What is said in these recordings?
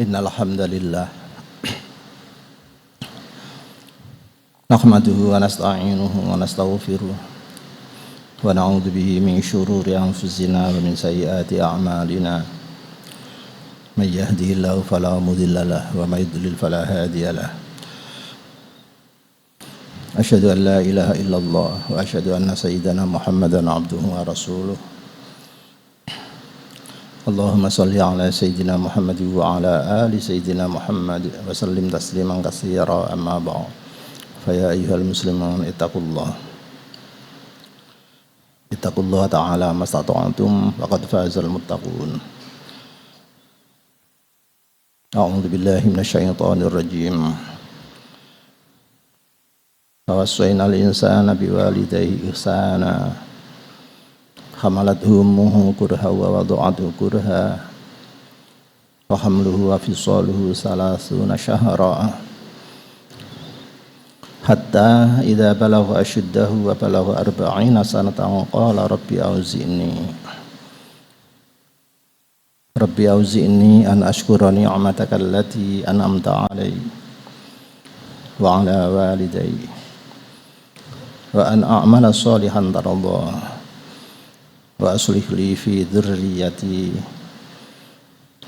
Innal hamdalillah nahmaduhu wa nasta'inuhu wa nastaghfiruh wa na'udzu bihi min shururi anfusina wa min sayyiati a'malina may yahdihillahu fala mudilla lahu wa may yudlil fala hadiya lahu asyhadu an la ilaha illallah wa asyhadu anna sayyidana Muhammadan abduhu wa rasuluh. Allahumma salli ala sayyidina Muhammad wa ala ali sayyidina Muhammad wa sallim tasliman katsira amma ba'd. Fa ya ayyuhal muslimun ittaqullah ta'ala mastata'tum faqad fazal muttaqun. A'udzu billahi minasyaitonir rajim. Wa wassaynal insana biwalidayhi ihsana hamalathu ummuhu kurha wa wada'athu kurha wa hamluhu wa fisaluhu salasuna syahra hatta idza balagha ashuddahu wa balagha 40 sanatan qala rabbi auzi'ni an ashkura ni'mataka allati an'amta 'alayya wa 'ala walidayya wa an a'mala shalihan tardah wa aslih li fi dzurriyyati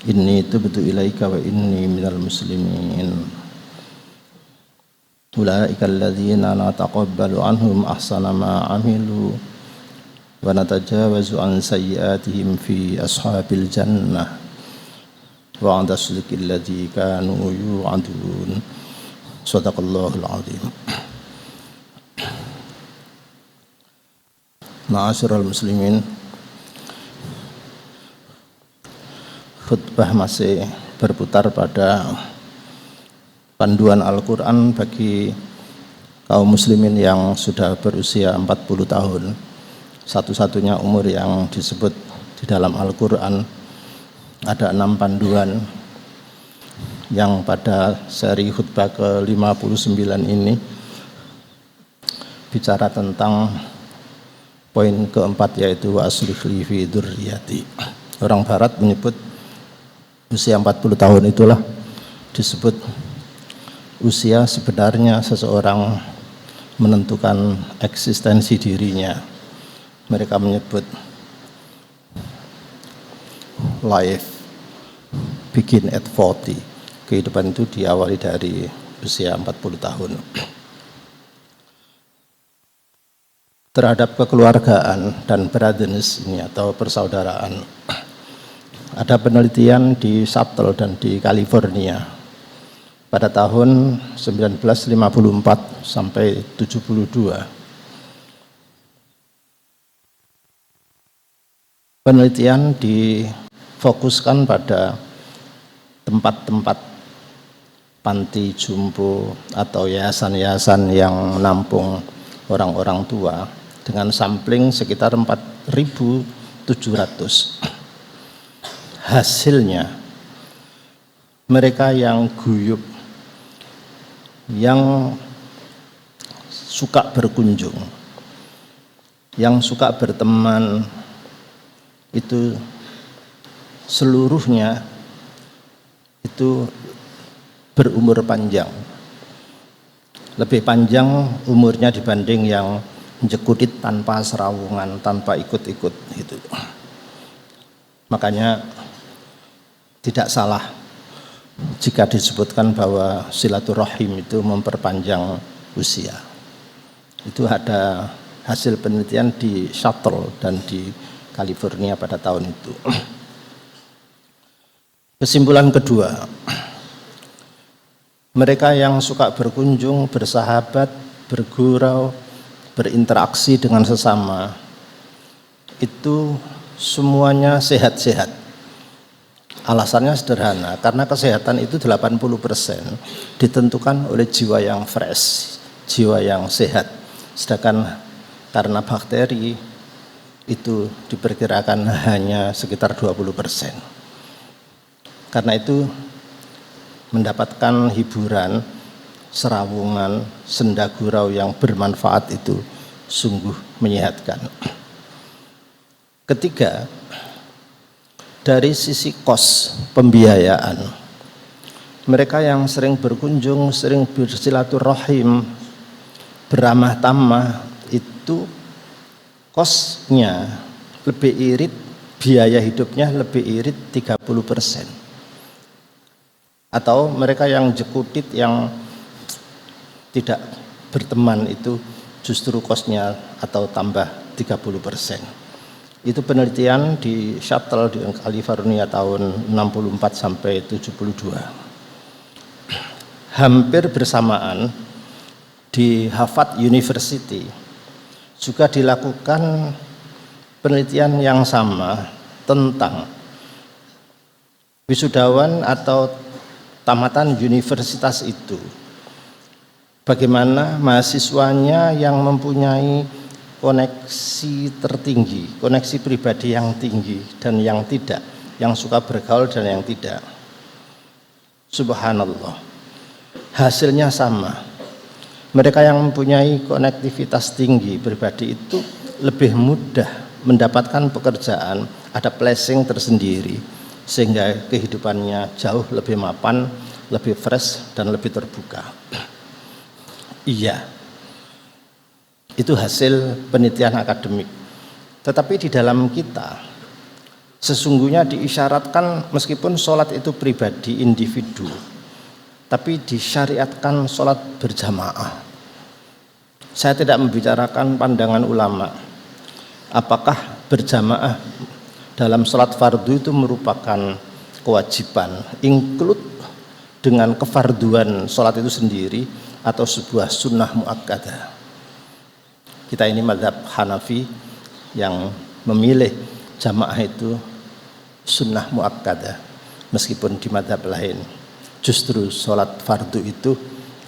inni tubtu ilaika wa inni minal muslimin. Ulaika alladzina nataqabbalu anhum ahsana ma 'amilu wa natajawazu an sayyi'atihim fi ashabil jannah wa 'inda sidqil ladzi kanu yu'adun. Shadaqallahul 'azim. Ma'asyiral muslimin, khutbah masih berputar pada panduan Al-Quran bagi kaum muslimin yang sudah berusia 40 tahun. Satu-satunya umur yang disebut di dalam Al-Quran. Ada 6 panduan yang pada seri khutbah ke-59 ini bicara tentang poin keempat, yaitu wa aslih li fi dzurriyyati. Orang barat menyebut usia 40 tahun itulah disebut usia sebenarnya seseorang menentukan eksistensi dirinya. Mereka menyebut life begin at 40. Kehidupan itu diawali dari usia 40 tahun. Terhadap kekeluargaan dan brotherness ini atau persaudaraan, ada penelitian di Seattle dan di California pada tahun 1954 sampai 72. Penelitian difokuskan pada tempat-tempat panti jompo atau yayasan-yayasan yang menampung orang-orang tua dengan sampling sekitar 4.700. Hasilnya mereka yang guyup, yang suka berkunjung, yang suka berteman, itu seluruhnya itu berumur panjang, lebih panjang umurnya dibanding yang jekutit tanpa serawungan, tanpa ikut-ikut gitu. Makanya tidak salah jika disebutkan bahwa silaturahim itu memperpanjang usia. Itu ada hasil penelitian di Seattle dan di California pada tahun itu. Kesimpulan kedua, mereka yang suka berkunjung, bersahabat, bergurau, berinteraksi dengan sesama, itu semuanya sehat-sehat. Alasannya sederhana, karena kesehatan itu 80% ditentukan oleh jiwa yang fresh, jiwa yang sehat. Sedangkan karena bakteri itu diperkirakan hanya sekitar 20%. Karena itu mendapatkan hiburan, serawungan, senda gurau yang bermanfaat itu sungguh menyehatkan. Ketiga, dari sisi kos pembiayaan, mereka yang sering berkunjung, sering bersilaturahim, beramah tamah, itu kosnya lebih irit, biaya hidupnya lebih irit 30%. Atau mereka yang jekutit, yang tidak berteman, itu justru kosnya atau tambah 30%. Itu penelitian di Shuttle di California tahun 64 sampai 72. Hampir bersamaan di Harvard University juga dilakukan penelitian yang sama tentang wisudawan atau tamatan universitas itu, bagaimana mahasiswanya yang mempunyai koneksi tertinggi, koneksi pribadi yang tinggi dan yang tidak, yang suka bergaul dan yang tidak. Subhanallah, hasilnya sama. Mereka yang mempunyai konektivitas tinggi pribadi itu lebih mudah mendapatkan pekerjaan, ada blessing tersendiri, sehingga kehidupannya jauh lebih mapan, lebih fresh dan lebih terbuka. Iya, itu hasil penelitian akademik. Tetapi di dalam kita sesungguhnya diisyaratkan, meskipun sholat itu pribadi, individu, tapi disyariatkan sholat berjamaah. Saya tidak membicarakan pandangan ulama, apakah berjamaah dalam sholat fardu itu merupakan kewajiban, include dengan kefarduan sholat itu sendiri, atau sebuah sunnah muakkadah. Kita ini mazhab Hanafi yang memilih jamaah itu sunnah muakkadah, meskipun di mazhab lain justru sholat fardu itu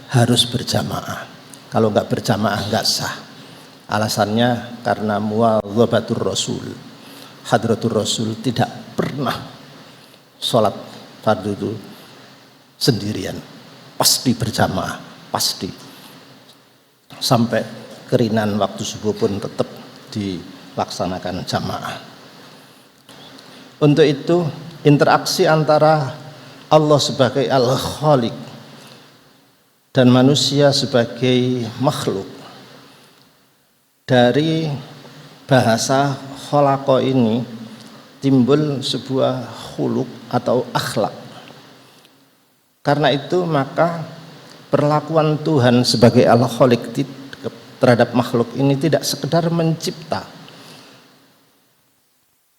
harus berjamaah. Kalau nggak berjamaah nggak sah. Alasannya karena muwadzabatur Rasul, hadratur Rasul tidak pernah sholat fardu itu sendirian, pasti berjamaah, pasti. Sampai kerinan waktu subuh pun tetap dilaksanakan jamaah. Untuk itu interaksi antara Allah sebagai Al-Khaliq dan manusia sebagai makhluk, dari bahasa khalaqa ini timbul sebuah khuluq atau akhlak. Karena itu maka perlakuan Tuhan sebagai Al-Khaliq terhadap makhluk ini tidak sekedar mencipta,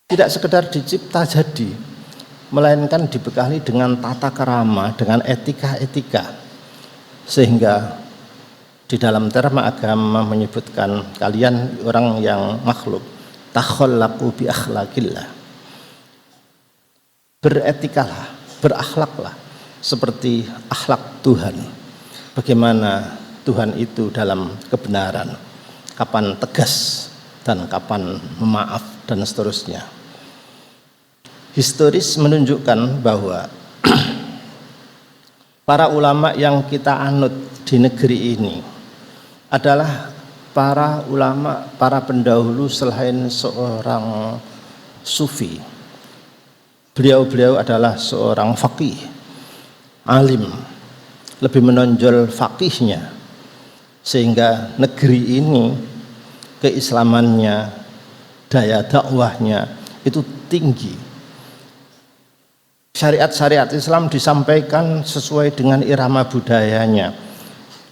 tidak sekedar dicipta jadi, melainkan dibekali dengan tata krama, dengan etika-etika. Sehingga di dalam terma agama menyebutkan kalian orang yang makhluk, takhallaqu bi akhlaqillah, beretikalah, berakhlaklah seperti akhlak Tuhan. Bagaimana Tuhan itu dalam kebenaran, kapan tegas dan kapan memaaf dan seterusnya. Historis menunjukkan bahwa para ulama yang kita anut di negeri ini adalah para ulama, para pendahulu selain seorang sufi. Beliau-beliau adalah seorang faqih, alim, lebih menonjol faqihnya, sehingga negeri ini keislamannya, daya dakwahnya itu tinggi. Syariat-syariat Islam disampaikan sesuai dengan irama budayanya,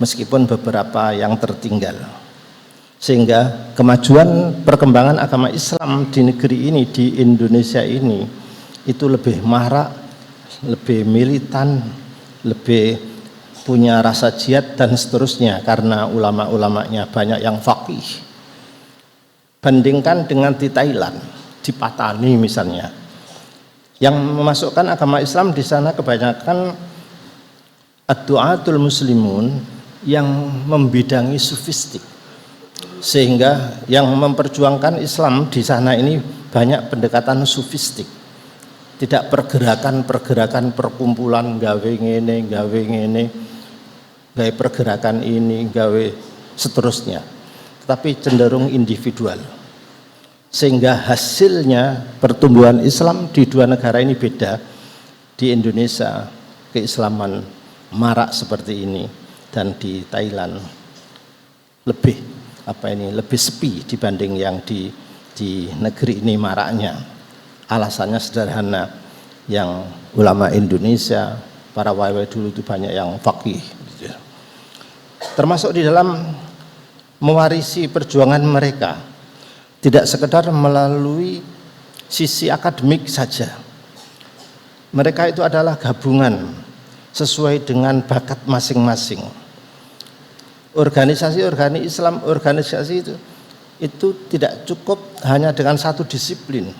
meskipun beberapa yang tertinggal. Sehingga kemajuan perkembangan agama Islam di negeri ini, di Indonesia ini, itu lebih marak, lebih militan, lebih punya rasa jihad dan seterusnya, karena ulama-ulamanya banyak yang faqih. Bandingkan dengan di Thailand, di Patani misalnya, yang memasukkan agama Islam di sana kebanyakan ad-du'atul muslimun yang membidangi sufistik, sehingga yang memperjuangkan Islam di sana ini banyak pendekatan sufistik, tidak pergerakan perkumpulan gawe ngene, gawe pergerakan ini, gawe seterusnya, tetapi cenderung individual. Sehingga hasilnya pertumbuhan Islam di dua negara ini beda. Di Indonesia keislaman marak seperti ini, dan di Thailand lebih sepi dibanding yang di negeri ini maraknya. Alasannya sederhana, yang ulama Indonesia, para wali dulu itu banyak yang faqih, termasuk di dalam mewarisi perjuangan mereka, tidak sekedar melalui sisi akademik saja. Mereka itu adalah gabungan sesuai dengan bakat masing-masing. Organisasi Islam, organisasi itu tidak cukup hanya dengan satu disiplin.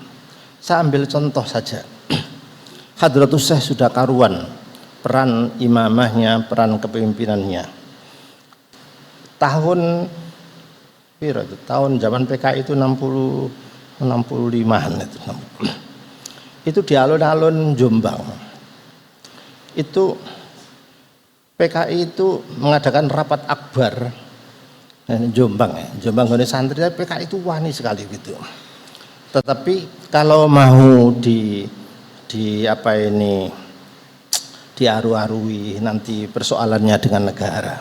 Saya ambil contoh saja. Hadratus Syekh sudah karuan peran imamahnya, peran kepemimpinannya. Tahun zaman PKI itu 65-an itu di alun-alun Jombang. Itu PKI itu mengadakan rapat akbar Jombang gone santri, PKI itu wani sekali gitu. Tetapi kalau mau diaru-arui nanti persoalannya dengan negara,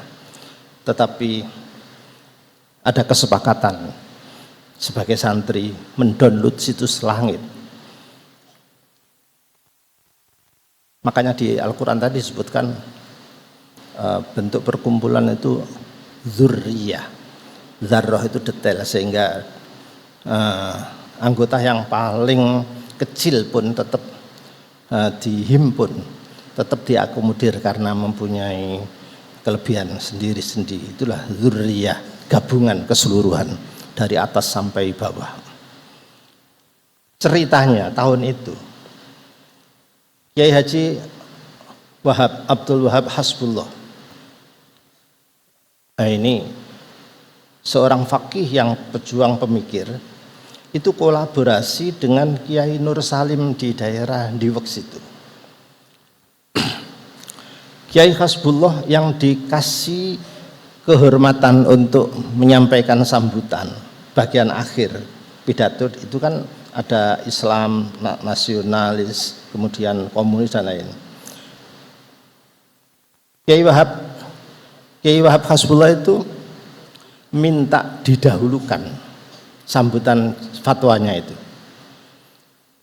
tetapi ada kesepakatan sebagai santri mendownload situs langit. Makanya di Al-Quran tadi disebutkan bentuk perkumpulan itu dzurriyah. Dzarrah itu detail, sehingga anggota yang paling kecil pun tetap dihimpun, tetap diakomodir karena mempunyai kelebihan sendiri-sendiri. Itulah dzurriyah, gabungan keseluruhan dari atas sampai bawah. Ceritanya tahun itu Kiai Haji Abdul Wahab Hasbullah, ini seorang faqih yang pejuang pemikir, itu kolaborasi dengan Kiai Nur Salim di daerah Diwek situ. Kiai Hasbullah yang dikasih kehormatan untuk menyampaikan sambutan bagian akhir pidato itu kan ada Islam, nasionalis, kemudian komunis dan lain. Kiai Wahab Hasbullah itu minta didahulukan sambutan fatwanya itu.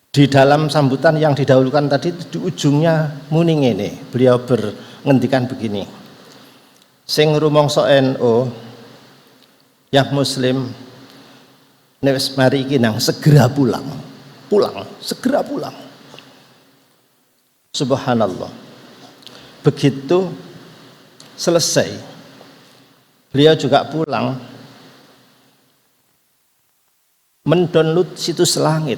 Di dalam sambutan yang didahulukan tadi, di ujungnya muning ini, beliau ngendikan begini: sing rumangsa NU yang muslim nek mari iki nang segera pulang, segera pulang. Subhanallah. Begitu selesai, beliau juga pulang mendownload situs langit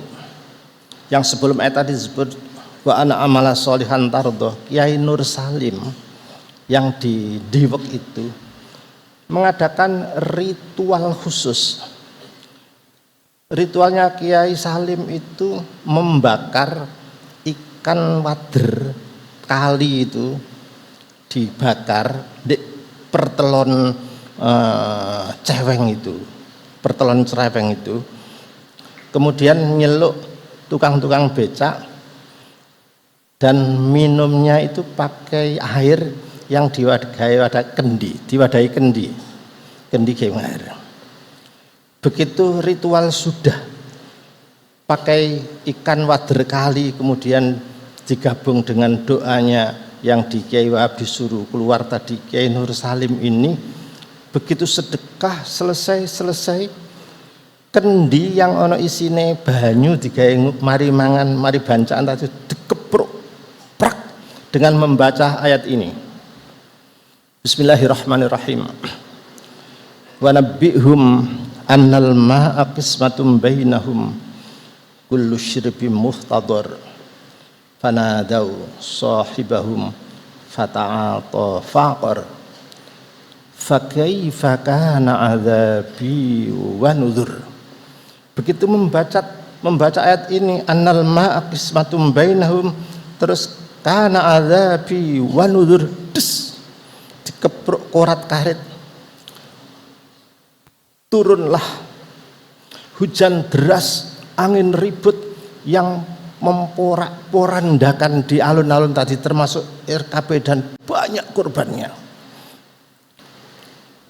yang sebelum ayat tadi disebut wa ana amala sholihan tardoh. Kiai Nur Salim yang di Diwek itu mengadakan ritual khusus. Ritualnya Kiai Salim itu membakar ikan wader kali itu, dibakar di pertelon cereweng itu, kemudian nyeluk tukang-tukang becak dan minumnya itu pakai air yang diwadahi kendi air. Begitu ritual sudah, pakai ikan wader kali, kemudian digabung dengan doanya yang di Kiai Wahab disuruh keluar tadi, Kiai Nur Salim ini begitu sedekah selesai kendi yang ono isine banyu digawe mari mangan mari bancaan tadi dikepruk prak dengan membaca ayat ini. Bismillahirrahmanirrahim. Wa nabbihum annal ma'a qismatum bainahum kullu syirbin muhtadar fanadau sahibahum fata'ata faqar fakaifa kana adzabi wa nuzur. Begitu membaca ayat ini, annal ma'a qismatum bainahum, terus kana adzabi wa nuzur, dikepruk korat karet, turunlah hujan deras, angin ribut yang memporak-porandakan di alun-alun tadi termasuk RKP dan banyak korbannya.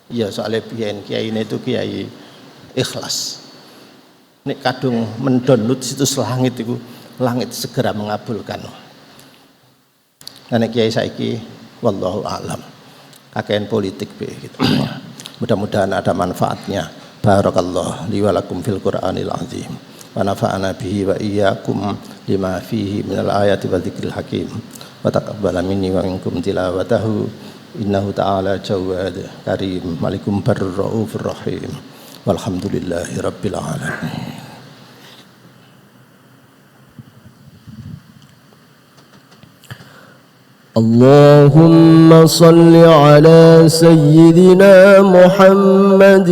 Ya soalnya kiai ini itu kiai ikhlas. Nek kadung mendownload situs langit itu, langit segera mengabulkan. Nek kiai saiki wallahu a'lam. Kakean politik gitu. Mudah-mudahan ada manfaatnya. Barakallah li wa lakum fil Qur'anil azim. Wa nafa'ana bihi wa iyyakum lima fihi minal ayati wa dzikril hakim. Wa taqabbala minni wa minkum tilawatahu innahu ta'ala jawad karim malikum barur raufur rahim. Walhamdulillahi rabbil alamin. اللهم صل على سيدنا محمد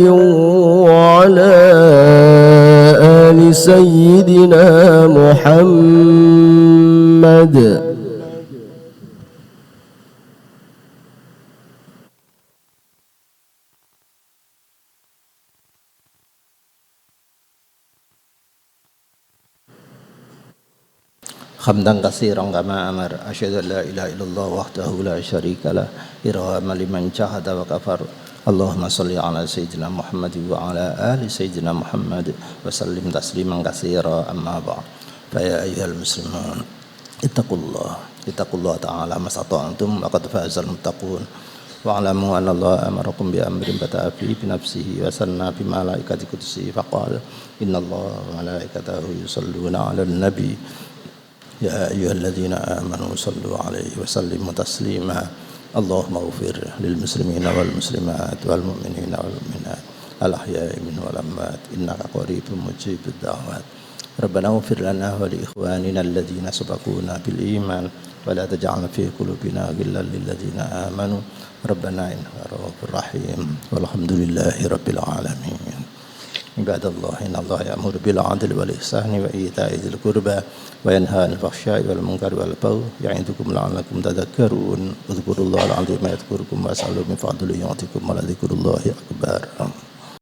وعلى آل سيدنا محمد. Hamdan katsiran kama amar asyhadu an la ilaha illallah wahdahu la syarika lah irhaman liman jahada wa kafar. Allahumma shalli ala sayyidina Muhammad wa ala ali sayyidina Muhammad wa sallim tasliman katsira amma ba'd. Fa ya ayyuhal muslimun ittaqullah ta'ala masata'tum wa qad fazal muttaqun wa alamu anna Allah amarakum bi amrin bata'a fi nafsihi wa sanna bi malaikati qudsi fa qala inna Allah wa malaikatahu yusalluna 'alan nabi يا أيها الذين آمنوا صلوا عليه وسلموا تسليما اللهم اغفر للمسلمين والمسلمات والمؤمنين والمؤمنات الأحياء منهم والأموات إنك قريب مجيب الدعوات ربنا اغفر لنا ولإخواننا الذين سبقونا بالإيمان ولا تجعل في قلوبنا غلا للذين آمنوا ربنا إنك رؤوف رحيم والحمد لله رب العالمين. عباد الله إن الله يأمر بالعدل والإحسان وإيتاء ذي القربى وينهى عن الفحشاء والمنكر والبغي يعظكم لعلكم تذكرون اذكروا الله العظيم يذكركم واسألوا من فضله يعطيكم ولذكر الله أكبر.